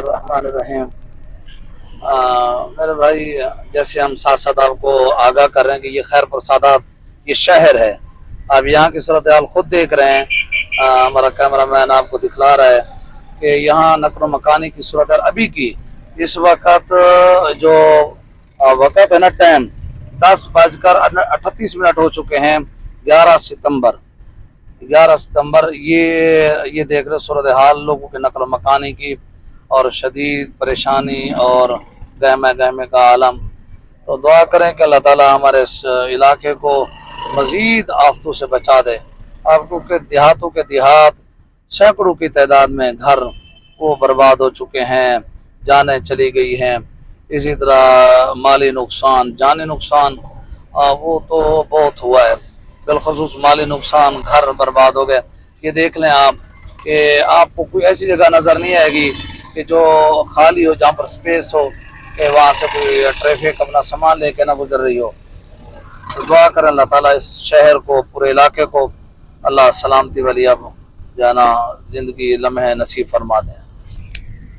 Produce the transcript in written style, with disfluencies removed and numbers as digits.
الرحمن الرحیم۔ میرے بھائی، جیسے ہم ساتھ ساتھ آپ کو آگاہ کر رہے ہیں کہ یہ خیر پر سادات یہ شہر ہے، آپ یہاں کی صورتحال خود دیکھ رہے ہیں، ہمارا کیمرہ مین آپ کو دکھلا رہا ہے کہ یہاں نقل و مکانی کی صورتحال ابھی کی اس وقت جو وقت ہے نا، ٹائم 10:38 ہو چکے ہیں، 11 ستمبر یہ دیکھ رہے صورتحال لوگوں کے نقل و مکانی کی اور شدید پریشانی اور گہمے کا عالم۔ تو دعا کریں کہ اللہ تعالی ہمارے اس علاقے کو مزید آفتوں سے بچا دے۔ آپ کو کہ دیہاتوں کے دیہات سینکڑوں کی تعداد میں گھر وہ برباد ہو چکے ہیں، جانیں چلی گئی ہیں، اسی طرح مالی نقصان، جانی نقصان وہ تو بہت ہوا ہے، بالخصوص مالی نقصان، گھر برباد ہو گئے۔ یہ دیکھ لیں آپ کہ آپ کو کوئی ایسی جگہ نظر نہیں آئے گی کہ جو خالی ہو، جہاں پر سپیس ہو کہ وہاں سے کوئی ٹریفک اپنا سامان لے کے نہ گزر رہی ہو۔ تو دعا کریں اللہ تعالیٰ اس شہر کو، پورے علاقے کو اللہ سلامتی والی اب جانا زندگی لمحے نصیب فرما دیں۔